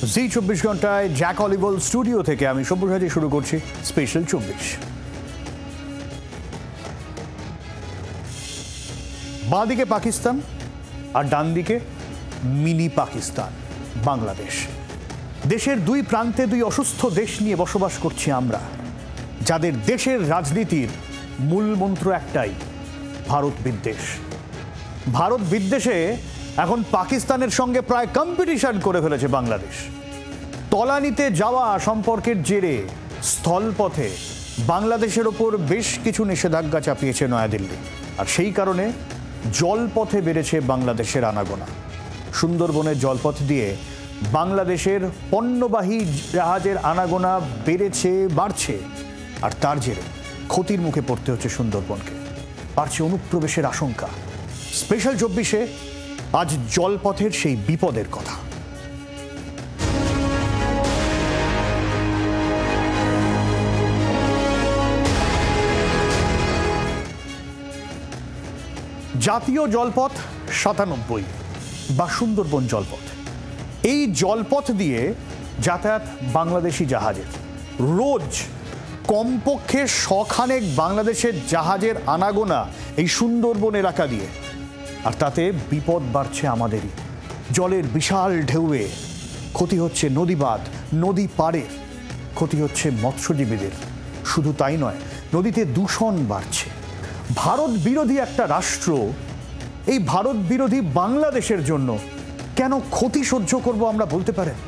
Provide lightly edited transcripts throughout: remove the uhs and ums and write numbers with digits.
জি 24 ঘন্টায় Jack অলিভল studio থেকে আমি সব্যসাচী শুরু করছি স্পেশাল 24। বাঁ দিকে পাকিস্তান আর ডান দিকে মিনি পাকিস্তান বাংলাদেশ। দেশের দুই প্রান্তে দুই অসুস্থ দেশ নিয়ে বসবাস করছি আমরা, যাদের দেশের রাজনীতির মূল মন্ত্র একটাই, ভারত বিদ্বেষ। ভারত বিদ্বেষে এখন পাকিস্তানের সঙ্গে প্রায় কম্পিটিশন করে ফেলেছে বাংলাদেশ। তলানিতে যাওয়া সম্পর্কের জেরে স্থলপথে বাংলাদেশের ওপর বেশ কিছু নিষেধাজ্ঞা চাপিয়েছে নয়াদিল্লি, আর সেই কারণে জলপথে বেড়েছে বাংলাদেশের আনাগোনা। সুন্দরবনের জলপথ দিয়ে বাংলাদেশের পণ্যবাহী জাহাজের আনাগোনা বাড়ছে, আর তার জেরে ক্ষতির মুখে পড়তে হচ্ছে সুন্দরবনকে, বাড়ছে অনুপ্রবেশের আশঙ্কা। স্পেশাল 24-এ আজ জলপথের সেই বিপদের কথা। জাতীয় জলপথ 97 বা সুন্দরবন জলপথ, এই জলপথ দিয়ে যাতায়াত বাংলাদেশি জাহাজের। রোজ কমপক্ষে শখানেক বাংলাদেশের জাহাজের আনাগোনা এই সুন্দরবন এলাকা দিয়ে, আর তাতে বিপদ বাড়ছে আমাদেরই। জলের বিশাল ঢেউয়ে ক্ষতি হচ্ছে নদীবাঁধ, নদী পাড়ের, ক্ষতি হচ্ছে মৎস্যজীবীদের। শুধু তাই নয়, নদীতে দূষণ বাড়ছে। ভারত বিরোধী একটা রাষ্ট্র এই ভারত বিরোধী বাংলাদেশের জন্য কেন ক্ষতি সহ্য করব আমরা বলতে পারেন?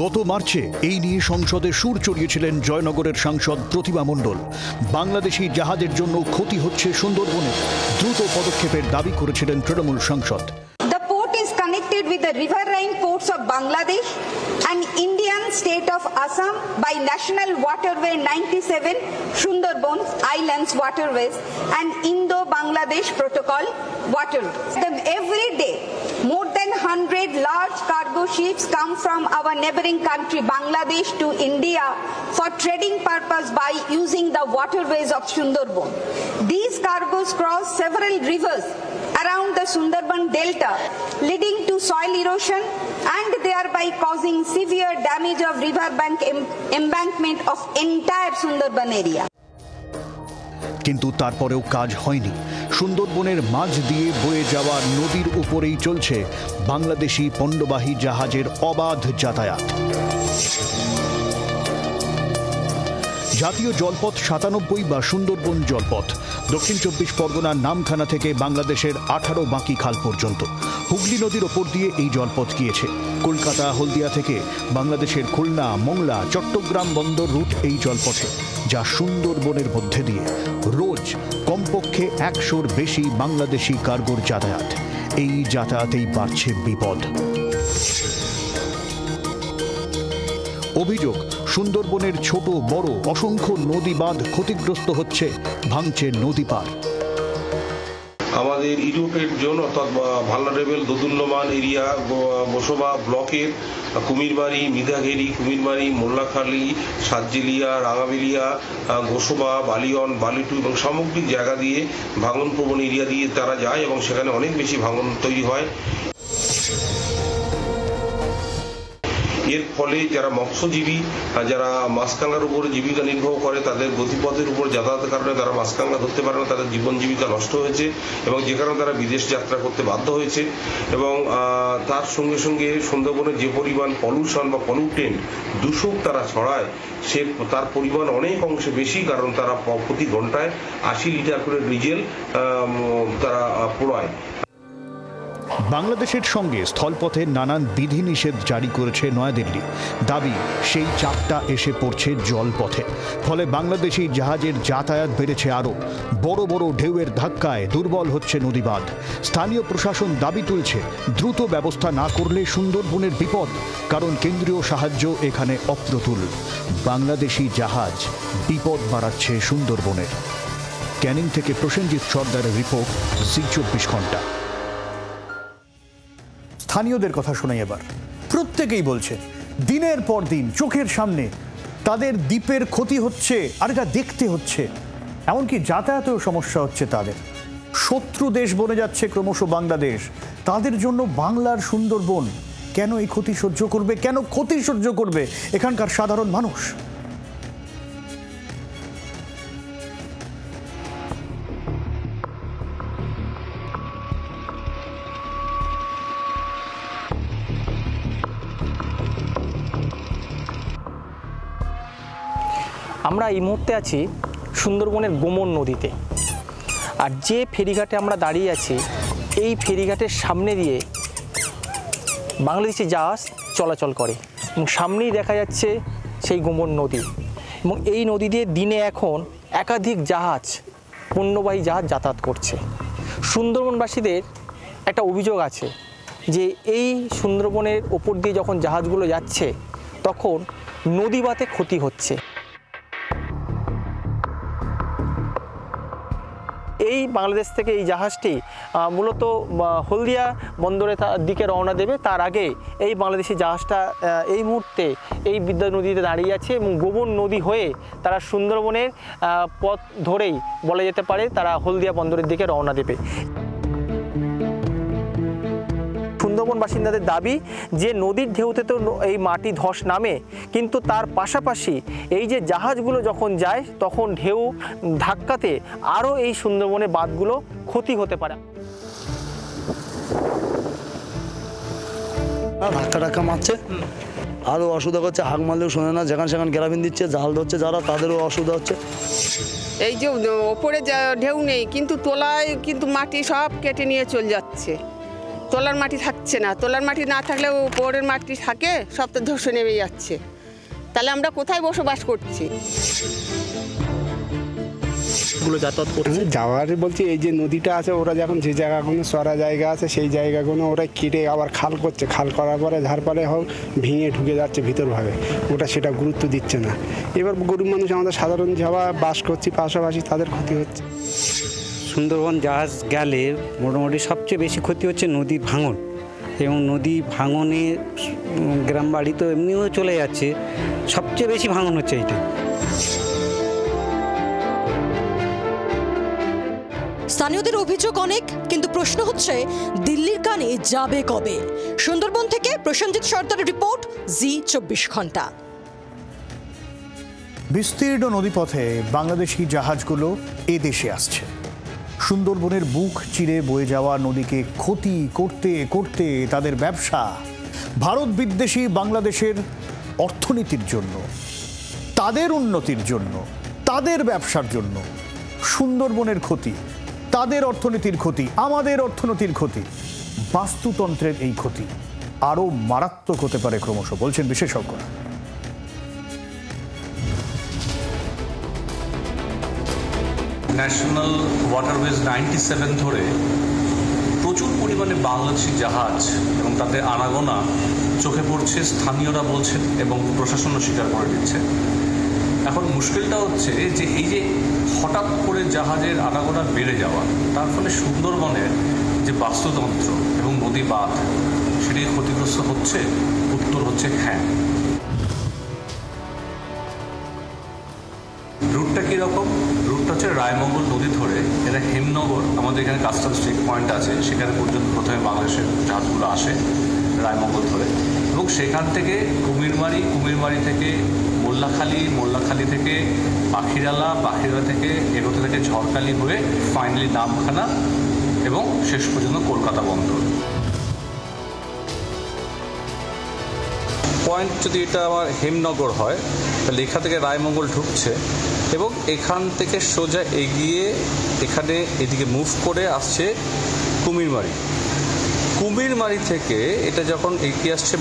গত মার্চে এই নিয়ে সংসদে সুর চড়িয়েছিলেন জয়নগরের সাংসদ প্রতিমা মণ্ডল। বাংলাদেশি জাহাজের জন্য ক্ষতি হচ্ছে সুন্দরবনে, দ্রুত পদক্ষেপের দাবি করেছিলেন তৃণমূল সাংসদ। The port is connected with the riverine ports of Bangladesh and Indian state of Assam by National Waterway 97 Sundarban Islands Waterways and Indo-Bangladesh Protocol waterways. Every day, more than 100 large cargo ships come from our neighboring country Bangladesh to India for trading purpose by using the waterways of Sundarban. These cargoes cross several rivers around the Sundarban Delta, leading to soil erosion and thereby causing severe damage of riverbank embankment of entire Sundarban area. কিন্তু তারপরেও কাজ হয়নি। সুন্দরবনের মাঝ দিয়ে বয়ে যাওয়া নদীর উপরেই চলছে বাংলাদেশি পণ্যবাহী জাহাজের অবাধ যাতায়াত। জাতীয় জলপথ 97 বা সুন্দরবন জলপথ দক্ষিণ 24 পরগনার নামখানা থেকে বাংলাদেশের 18 বাঁকি খাল পর্যন্ত হুগলি নদীর ওপর দিয়ে এই জলপথ গিয়েছে। কলকাতা হলদিয়া থেকে বাংলাদেশের খুলনা, মংলা, চট্টগ্রাম বন্দর রুট এই জলপথে, যা সুন্দরবনের মধ্যে দিয়ে রোজ কমপক্ষে 100-র বেশি বাংলাদেশি কার্গোর যাতায়াত। এই যাতায়াতেই বাড়ছে বিপদ। অভিযোগ, সুন্দরবনের ছোট বড় অসংখ্য নদী বাঁধ ক্ষতিগ্রস্ত হচ্ছে, ভাঙছে নদী পার। আমাদের ইউরোপের জোন অর্থাৎ ভালনারেবল দোদুল্যমান এরিয়া বসবা ব্লকের কুমিরবাড়ি, মিধাঘেরি, কুমিরবাড়ি, মোল্লাখালী, সাতজেলিয়া, রাঙাবেলিয়া, গোসবা, বালিয়ন, বালিটু এবং সামগ্রিক জায়গা দিয়ে ভাঙন প্রবণ এরিয়া দিয়ে তারা যায় এবং সেখানে অনেক বেশি ভাঙন তৈরি হয়। এর ফলে যারা মৎস্যজীবী, যারা মাছকাঙ্গার উপরে জীবিকা নির্বাহ করে, তাদের গতিপথের উপর যাতায়াতের কারণে তারা মাছকাঙ্গা ধরতে পারে না, তাদের জীবন জীবিকা নষ্ট হয়েছে এবং যে কারণে তারা বিদেশ যাত্রা করতে বাধ্য হয়েছে। এবং তার সঙ্গে সঙ্গে সুন্দরবনের যে পরিমাণ পলিউশন বা পলিউটেন্ট দূষক তারা ছড়ায়, তার পরিমাণ অনেক অংশে বেশি, কারণ তারা প্রতি ঘন্টায় 80 লিটার করে ডিজেল তারা পোড়ায়। বাংলাদেশের সঙ্গে স্থলপথে নানান বিধিনিষেধ জারি করেছে নয়াদিল্লি। দাবি, সেই চাপটা এসে পড়ছে জলপথে, ফলে বাংলাদেশি জাহাজের যাতায়াত বেড়েছে আরও। বড় বড় ঢেউয়ের ধাক্কায় দুর্বল হচ্ছে নদীবাঁধ। স্থানীয় প্রশাসন দাবি তুলছে, দ্রুত ব্যবস্থা না করলে সুন্দরবনের বিপদ, কারণ কেন্দ্রীয় সাহায্য এখানে অপ্রতুল। বাংলাদেশি জাহাজ বিপদ বাড়াচ্ছে সুন্দরবনের। ক্যানিং থেকে প্রসেনজিৎ সর্দারের রিপোর্ট, জি 24 ঘন্টা। স্থানীয়দের কথা শোনাই এবার। প্রত্যেকেই বলছে দিনের পর দিন চোখের সামনে তাদের দ্বীপের ক্ষতি হচ্ছে, আর এটা দেখতে হচ্ছে। এমনকি যাতায়াতেও সমস্যা হচ্ছে তাদের। শত্রু দেশ বনে যাচ্ছে ক্রমশ বাংলাদেশ। তাদের জন্য বাংলার সুন্দরবন কেন এই ক্ষতি সহ্য করবে, কেন ক্ষতি সহ্য করবে এখানকার সাধারণ মানুষ? আমরা এই মুহূর্তে আছি সুন্দরবনের গোমন নদীতে। আর যে ফেরিঘাটে আমরা দাঁড়িয়ে আছি, এই ফেরিঘাটের সামনে দিয়ে বাংলাদেশি জাহাজ চলাচল করে এবং সামনেই দেখা যাচ্ছে সেই গোমন নদী। এবং এই নদী দিয়ে দিনে এখন একাধিক জাহাজ, পণ্যবাহী জাহাজ যাতায়াত করছে। সুন্দরবনবাসীদের একটা অভিযোগ আছে যে এই সুন্দরবনের ওপর দিয়ে যখন জাহাজগুলো যাচ্ছে তখন নদীবাতে ক্ষতি হচ্ছে। এই বাংলাদেশ থেকে এই জাহাজটি মূলত হলদিয়া বন্দরে দিকে রওনা দেবে। তার আগে এই বাংলাদেশি জাহাজটা এই মুহূর্তে এই বিদ্যা নদীতে দাঁড়িয়ে আছে এবং গোমন নদী হয়ে তারা সুন্দরবনের পথ ধরেই বলা যেতে পারে তারা হলদিয়া বন্দরের দিকে রওনা দেবে। সুন্দরবন বাসিন্দাদের দাবি যে নদীর ঢেউতে তো এই মাটি ধস নামে, কিন্তু তার পাশাপাশি এই যে জাহাজগুলো যখন যায় তখন ঢেউ ধাক্কাতে আরও এই সুন্দরবনের বাঁধগুলো ক্ষতি হতে পারে। ধাক্কা মারছে, আরও অসুবিধা করছে। হাঁক মারলেও শোনে না, যেখানে সেখানে গ্রামীণ দিচ্ছে, জাল ধরছে যারা, তাদেরও অসুবিধা হচ্ছে। এই যে ওপরে ঢেউ নেই, কিন্তু তোলায় কিন্তু মাটি সব কেটে নিয়ে চলে যাচ্ছে। তোলার মাটি থাকছে না, তোলার মাটি না থাকলে উপরের মাটি থাকে, সব তো ধসে নেমে যাচ্ছে। তাহলে আমরা কোথায় বসবাস করছি? যাতায়াত করছে যাওয়ার বলছি, এই যে নদীটা আছে, ওরা যখন যে জায়গাগুলো সরা জায়গা আছে সেই জায়গাগুলো ওরা কেটে আবার খাল করছে। খাল করার পরে ঝাড়পালে হোক ভেঙে ঢুকে যাচ্ছে ভিতরভাবে, ওটা সেটা গুরুত্ব দিচ্ছে না। এবার গরিব মানুষ আমাদের সাধারণ যাওয়া বাস করছি পাশাপাশি, তাদের ক্ষতি হচ্ছে। সুন্দরবন জাহাজ গেলে মোটামুটি সবচেয়ে বেশি ক্ষতি হচ্ছে নদী ভাঙন, এবং নদী ভাঙনে গ্রাম বাড়ি তো এমনিও চলে যাচ্ছে, সবচেয়ে বেশি ভাঙন হচ্ছে এইটা। স্থানীয়দের অভিযোগ অনেক, কিন্তু প্রশ্ন হচ্ছে দিল্লির কানে যাবে কবে? সুন্দরবন থেকে প্রসেনজিৎ সর্দারের রিপোর্ট, জি24 ঘন্টা। বিস্তীর্ণ নদীপথে বাংলাদেশি জাহাজগুলো এ দেশে আসছে। সুন্দরবনের বুক চিরে বয়ে যাওয়া নদীকে ক্ষতি করতে করতে তাদের ব্যবসা ভারত বিদ্বেষী বাংলাদেশের অর্থনীতির জন্য, তাদের উন্নতির জন্য, তাদের ব্যবসার জন্য সুন্দরবনের ক্ষতি, তাদের অর্থনীতির ক্ষতি, আমাদের অর্থনীতির ক্ষতি, বাস্তুতন্ত্রের এই ক্ষতি আরও মারাত্মক হতে পারে ক্রমশ, বলছেন বিশেষজ্ঞরা। ন্যাশনাল ওয়াটারওয়েজ 97 ধরে প্রচুর পরিমাণে বাংলাদেশি জাহাজ এবং তাতে আনাগোনা চোখে পড়ছে, স্থানীয়রা বলছেন এবং প্রশাসনও স্বীকার করে দিচ্ছে। এখন মুশকিলটা হচ্ছে যে এই যে হঠাৎ করে জাহাজের আনাগোনা বেড়ে যাওয়া, তার ফলে সুন্দরবনের যে বাস্তুতন্ত্র এবং নদী বাঁধ সেটি ক্ষতিগ্রস্ত হচ্ছে। উত্তর হচ্ছে হ্যাঁ। রুটটা কীরকম? রুটটা হচ্ছে রায়মঙ্গল নদী ধরে এরা হেমনগর, আমাদের এখানে কাস্টমস চেক পয়েন্ট আছে, সেখানে পর্যন্ত প্রথমে বাংলাদেশের জাহাজগুলো আসে রায়মঙ্গল ধরে, এবং সেখান থেকে কুমিরমারি থেকে মোল্লাখালী থেকে পাখিরালা থেকে এগোতে থেকে ঝড়খালি হয়ে ফাইনালি নামখানা এবং শেষ পর্যন্ত কলকাতা বন্দর। পয়েন্ট যদি এটা আমার হেমনগর হয় তাহলে এখান থেকে রায়মঙ্গল ঢুকছে এবং এখান থেকে সোজা এগিয়ে এখানে এদিকে মুভ করে আসছে কুমিরমারি থেকে এটা যখন এগিয়ে আসছে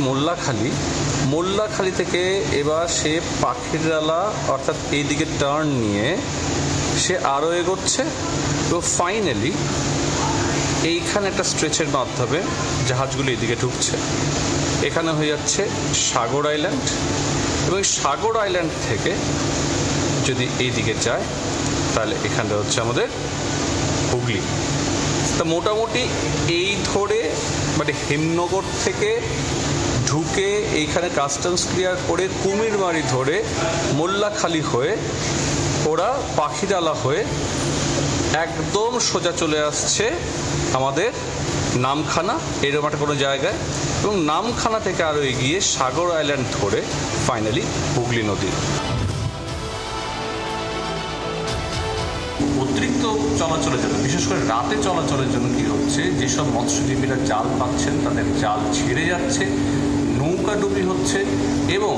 মোল্লাখালী থেকে এবার সে পাখিরালা অর্থাৎ এইদিকে টার্ন নিয়ে সে আরও এগোচ্ছে তো ফাইনালি এইখানে একটা স্ট্রেচের মাধ্যমে জাহাজগুলো এদিকে ঢুকছে। এখানে হয়ে যাচ্ছে সাগর আইল্যান্ড, এবং সাগর আইল্যান্ড থেকে যদি এইদিকে যায় তাহলে এখানটা হচ্ছে আমাদের হুগলি। তা মোটামুটি এই ধরে মানে হেমনগর থেকে ঢুকে এইখানে কাস্টমস ক্লিয়ার করে কুমিরমারি ধরে মোল্লাখালী হয়ে ওরা পাখিরালা হয়ে একদম সোজা চলে আসছে আমাদের নামখানা এরকম একটা কোনো জায়গায়, এবং নামখানা থেকে আরও এগিয়ে সাগর আইল্যান্ড ধরে ফাইনালি হুগলি নদী। অতিরিক্ত চলাচলের জন্য, বিশেষ করে রাতে চলাচলের জন্য কি হচ্ছে, যেসব মৎস্যজীবীরা জাল পাচ্ছেন তাদের জাল ছেড়ে যাচ্ছে, নৌকাডুবি হচ্ছে, এবং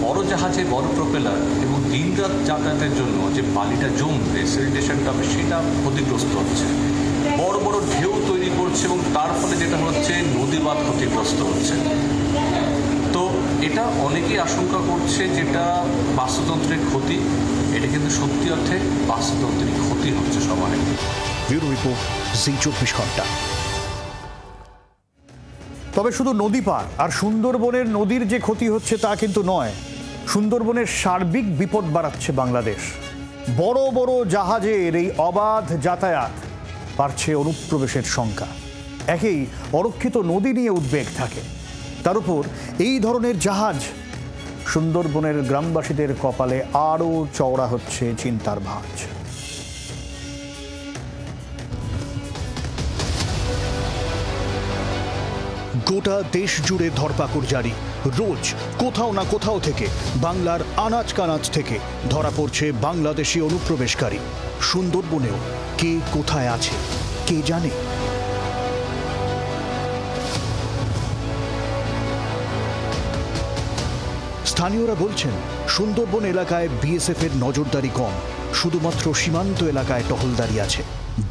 বড় জাহাজে বড় প্রপেলার এবং দিনরাত যাতায়াতের জন্য যে বালিটা জমবে, সেডিটেশনটা হবে, সেটা ক্ষতিগ্রস্ত হচ্ছে। বড় বড় ঢেউ তৈরি করছে এবং তার ফলে যেটা হচ্ছে নদীবাঁধ ক্ষতিগ্রস্ত হচ্ছে। তো এটা অনেকেই আশঙ্কা করছে যেটা বাস্তুতন্ত্রের ক্ষতি, এটা কিন্তু সত্যি অর্থে বাস্তুতন্ত্রের ক্ষতি হচ্ছে সবাই। ব্যুরো রিপোর্ট, জি 24 ঘন্টা। তবে শুধু নদী পার আর সুন্দরবনের নদীর যে ক্ষতি হচ্ছে তা কিন্তু নয়, সুন্দরবনের সার্বিক বিপদ বাড়াচ্ছে বাংলাদেশ। বড় বড় জাহাজের এই অবাধ যাতায়াত বাড়ছে অনুপ্রবেশের সংখ্যা। একেই অরক্ষিত নদী নিয়ে উদ্বেগ থাকে, তার উপর এই ধরনের জাহাজ সুন্দরবনের গ্রামবাসীদের কপালে আরও চওড়া হচ্ছে চিন্তার ভাঁজ। গোটা দেশ জুড়ে ধরপাকড় জারি। রোজ কোথাও না কোথাও থেকে, বাংলার আনাচ কানাচ থেকে ধরা পড়ছে বাংলাদেশি অনুপ্রবেশকারী। সুন্দরবনেও কে কোথায় আছে কে জানে। স্থানীয়রা বলছেন, সুন্দরবন এলাকায় বিএসএফ এর নজরদারি কম, শুধুমাত্র সীমান্ত এলাকায় টহলদারি আছে।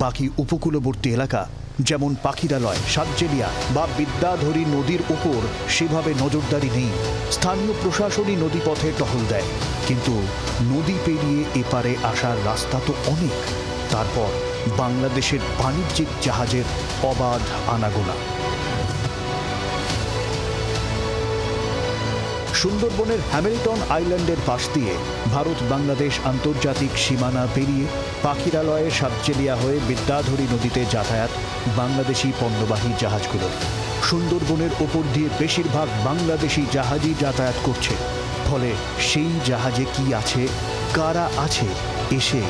বাকি উপকূলবর্তী এলাকা যেমন পাখিরালয়, সাতজেলিয়া বা বিদ্যাধরী নদীর ওপর সেভাবে নজরদারি নেই। স্থানীয় প্রশাসনই নদীপথে টহল দেয়, কিন্তু নদী পেরিয়ে এপারে আসার রাস্তা তো অনেক। তারপর বাংলাদেশের বাণিজ্যিক জাহাজের অবাধ আনাগোনা। সুন্দরবনের হ্যামিল্টন আইল্যান্ডের পাশ দিয়ে ভারত বাংলাদেশ আন্তর্জাতিক সীমানা পেরিয়ে পাখিরালয়ে সাতজেলিয়া হয়ে বিদ্যাধরী নদীতে যাতায়াত বাংলাদেশি পণ্যবাহী জাহাজগুলোর। সুন্দরবনের ওপর দিয়ে বেশিরভাগ বাংলাদেশি জাহাজই যাতায়াত করছে। ফলে সেই জাহাজে কি আছে, কারা আছে, এসে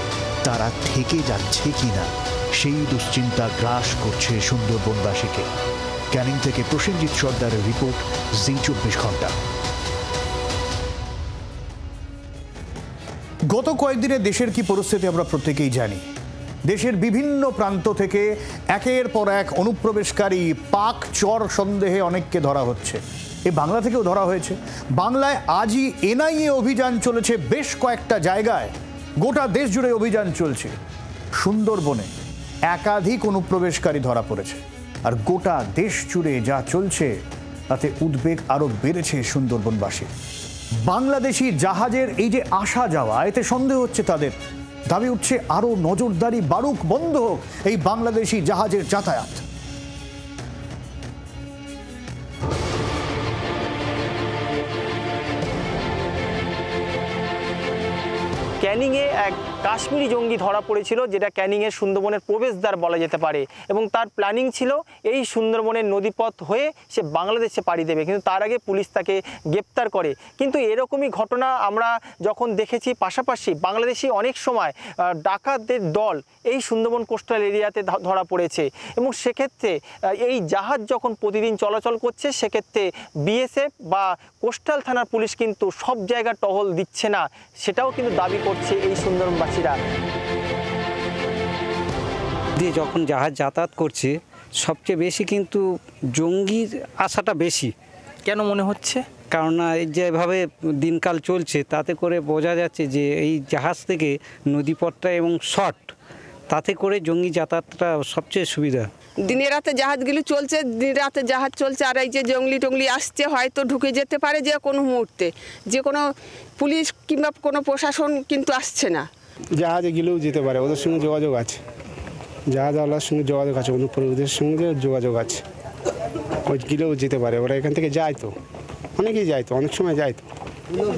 তারা থেকে যাচ্ছে কিনা, সেই দুশ্চিন্তা গ্রাস করছে সুন্দরবনবাসীকে। ক্যানিং থেকে প্রসেনজিৎ সর্দারের রিপোর্ট, জি 24 ঘন্টা। গত কয়েকদিনে দেশের কি পরিস্থিতি আমরা প্রত্যেকেই জানি। দেশের বিভিন্ন প্রান্ত থেকে একের পর এক অনুপ্রবেশকারী পাক চর সন্দেহে অনেককে ধরা হচ্ছে। এই বাংলা থেকেও ধরা হয়েছে। বাংলায় আজই এনআইএ অভিযান চলেছে বেশ কয়েকটা জায়গায়, গোটা দেশ জুড়ে অভিযান চলছে। সুন্দরবনে একাধিক অনুপ্রবেশকারী ধরা পড়েছে, আর গোটা দেশ জুড়ে যা চলছে তাতে উদ্বেগ আরও বেড়েছে সুন্দরবনবাসীর। বাংলাদেশি জাহাজের এই যে আসা যাওয়া, এতে সন্দেহ হচ্ছে তাদের। দাবি উঠছে আরও নজরদারি বাড়ুক, বন্ধ হোক এই বাংলাদেশি জাহাজের যাতায়াত। ক্যানিংয়ে এক কাশ্মীরি জঙ্গি ধরা পড়েছিল, যেটা ক্যানিংয়ের সুন্দরবনের প্রবেশদ্বার বলা যেতে পারে, এবং তার প্ল্যানিং ছিল এই সুন্দরবনের নদীপথ হয়ে সে বাংলাদেশে পাড়ি দেবে, কিন্তু তার আগে পুলিশ তাকে গ্রেপ্তার করে। কিন্তু এরকমই ঘটনা আমরা যখন দেখেছি, পাশাপাশি বাংলাদেশি অনেক সময় ডাকাতদের দল এই সুন্দরবন কোস্টাল এরিয়াতে ধরা পড়েছে, এবং সেক্ষেত্রে এই জাহাজ যখন প্রতিদিন চলাচল করছে, সেক্ষেত্রে বিএসএফ বা কোস্টাল থানার পুলিশ কিন্তু সব জায়গা টহল দিচ্ছে না, সেটাও কিন্তু দাবি করছে এই সুন্দরবনবাসীরা। দিয়ে যখন জাহাজ যাতায়াত করছে, সবচেয়ে বেশি কিন্তু জঙ্গির আশাটা বেশি। কেন মনে হচ্ছে? কারণ যেভাবে দিনকাল চলছে, তাতে করে বোঝা যাচ্ছে যে এই জাহাজ থেকে নদীপথটা এবং শর্ট, তাতে করে জঙ্গি যাতায়াতটা সবচেয়ে সুবিধা। দিনে রাতে জাহাজগুলি চলছে, দিন রাতে জাহাজ চলছে, আর এই যে জঙ্গলি টঙ্গলি আসছে, হয়তো ঢুকে যেতে পারে যে কোনো মুহূর্তে, যে কোনো পুলিশ কিংবা কোনো প্রশাসন কিন্তু আসছে না। জাহাজে গেলেও যেতে পারে, ওদের সঙ্গে যোগাযোগ আছে, জাহাজওয়ালার সঙ্গে যোগাযোগ আছে, অনুপ্রবেশদের সঙ্গে যোগাযোগ আছে, ওই গেলেও যেতে পারে। ওরা এখান থেকে যায় তো, অনেকেই যায় তো, অনেক সময় যায় তো,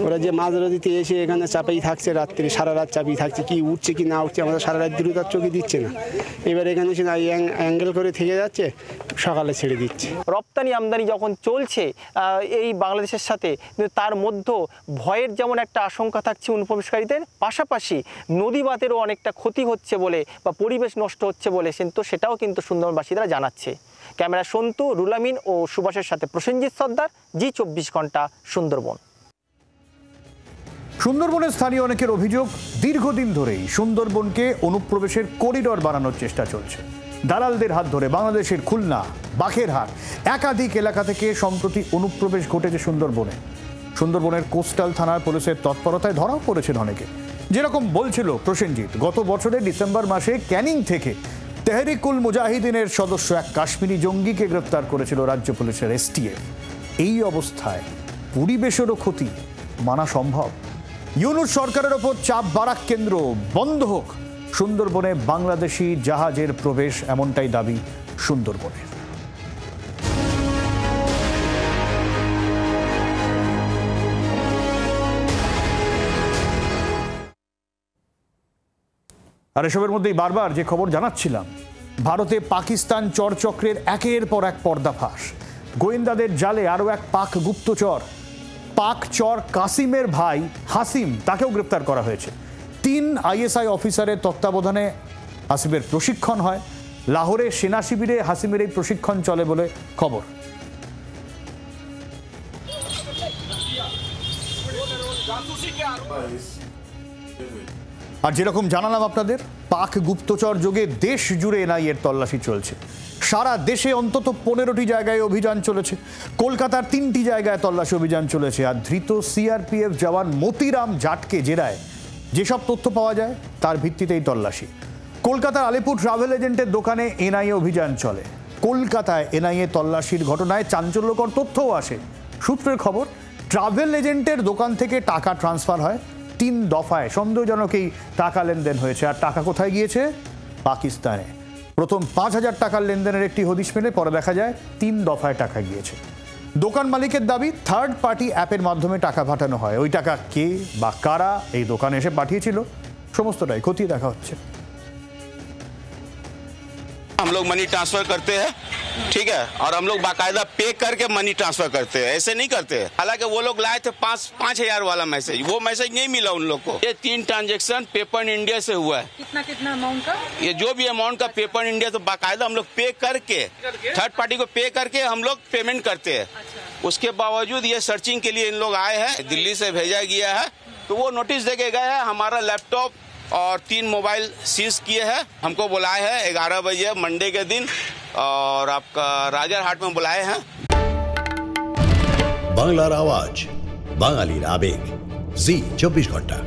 ওরা যে মাঝ নদীতে এসে এখানে চাপেই থাকছে, রাত্রি সারা রাত চাপেই থাকছে, কি উঠছে কি না উঠছে আমাদের সারা রাত দ্রুত চোখে দিচ্ছে না। এবার এখানে এসে অ্যাঙ্গেল করে থেকে যাচ্ছে, সকালে ছেড়ে দিচ্ছে। রপ্তানি আমদানি যখন চলছে এই বাংলাদেশের সাথে, তার মধ্যে ভয়ের যেমন একটা আশঙ্কা থাকছে অনুপ্রবেশকারীদের, পাশাপাশি নদী বাঁধেরও অনেকটা ক্ষতি হচ্ছে বলে বা পরিবেশ নষ্ট হচ্ছে বলে সেটাও কিন্তু সুন্দরবনবাসীরা জানাচ্ছে। ক্যামেরা সন্তু, রুলামিন ও সুভাষের সাথে প্রসেনজিৎ সর্দার, জি24 ঘন্টা, সুন্দরবন। সুন্দরবনের স্থানীয় অনেকের অভিযোগ, দীর্ঘদিন ধরেই সুন্দরবনকে অনুপ্রবেশের করিডর বানানোর চেষ্টা চলছে। দালালদের হাত ধরে বাংলাদেশের খুলনা, বাখেরহাট একাধিক এলাকা থেকে সম্প্রতি অনুপ্রবেশ ঘটেছে সুন্দরবনে। সুন্দরবনের কোস্টাল থানার পুলিশের তৎপরতায় ধরাও পড়েছেন অনেকে। যেরকম বলছিল প্রসেনজিৎ, গত বছরের ডিসেম্বর মাসে ক্যানিং থেকে তেহরিকুল মুজাহিদিনের সদস্য এক কাশ্মীরি জঙ্গিকে গ্রেফতার করেছিল রাজ্য পুলিশের এসটিএফ। এই অবস্থায় পরিবেশেরও ক্ষতি মানা সম্ভব? ইউনূস সরকারের ওপর চাপ বাড়াক কেন্দ্র, বন্ধ হোক সুন্দরবনে বাংলাদেশি জাহাজের প্রবেশ, এমনটাই দাবি সুন্দরবনের। আর এসবের মধ্যেই বারবার যে খবর জানাচ্ছিলাম, ভারতে পাকিস্তান চরচক্রের একের পর এক পর্দাফাঁস। গোয়েন্দাদের জালে আরও এক পাক গুপ্তচর, পাক চর কাসিমের ভাই হাসিম, তাকেও গ্রেপ্তার করা হয়েছে। 3 ISI অফিসারের তত্ত্বাবধানে হাসিমের প্রশিক্ষণ হয়। লাহোরে সেনা শিবিরে হাসিমের এই প্রশিক্ষণ চলে বলে খবর। আর যেরকম জানালাম আপনাদের, পাক গুপ্তচর যোগে দেশ জুড়ে এনআইএর তল্লাশি চলছে। সারা দেশে অন্তত 15টি জায়গায় অভিযান চলেছে। কলকাতার 3টি জায়গায় তল্লাশি অভিযান চলেছে। আর ধৃত CRPF জওয়ান মতিরাম জাটকে জেরায় যেসব তথ্য পাওয়া যায় তার ভিত্তিতেই তল্লাশি। কলকাতার আলিপুর ট্রাভেল এজেন্টের দোকানে এনআইএ অভিযান চলে। কলকাতায় এনআইএ তল্লাশির ঘটনায় চাঞ্চল্যকর তথ্যও আসে। সূত্রের খবর, ট্রাভেল এজেন্টের দোকান থেকে টাকা ট্রান্সফার হয় 3 দফায়। সন্দেহজনক এই টাকা লেনদেন হয়েছে। আর টাকা কোথায় গিয়েছে? পাকিস্তানে। প্রথম 5,000 টাকার লেনদেনের একটি হদিশ মেলে, পরে দেখা যায় 3 দফায় টাকা গিয়েছে। দোকান মালিকের দাবি, থার্ড পার্টি অ্যাপের মাধ্যমে টাকা পাঠানো হয়। ওই টাকা কে বা কারা এই দোকানে এসে পাঠিয়েছিল, সমস্তটাই খতিয়ে দেখা হচ্ছে। हम लोग मनी ट्रांसफर करते हैं, ठीक है, और हम लोग बाकायदा पे करके मनी ट्रांसफर करते हैं, ऐसे नहीं करते। हालांकि वो लोग लाए थे 5,000 वाला मैसेज, वो मैसेज नहीं मिला उन लोग को। ये 3 ट्रांजेक्शन पेपर इंडिया से हुआ है। कितना अमाउंट का? ये जो भी अमाउंट का पेपर इंडिया, तो बाकायदा हम लोग पे करके थर्ड पार्टी को पे करके हम लोग पेमेंट करते हैं। उसके बावजूद ये सर्चिंग के लिए इन लोग आए हैं, दिल्ली से भेजा गया है। तो वो नोटिस दे के गए हैं, हमारा लैपटॉप और 3 मोबाइल सीज किए हैं। हमको बुलाए हैं 11 बजे मंडे के दिन, और आपका राजारहाट में बुलाए हैं। বাংলার আওয়াজ, বাঙালির আবেগ, জি24 ঘন্টা।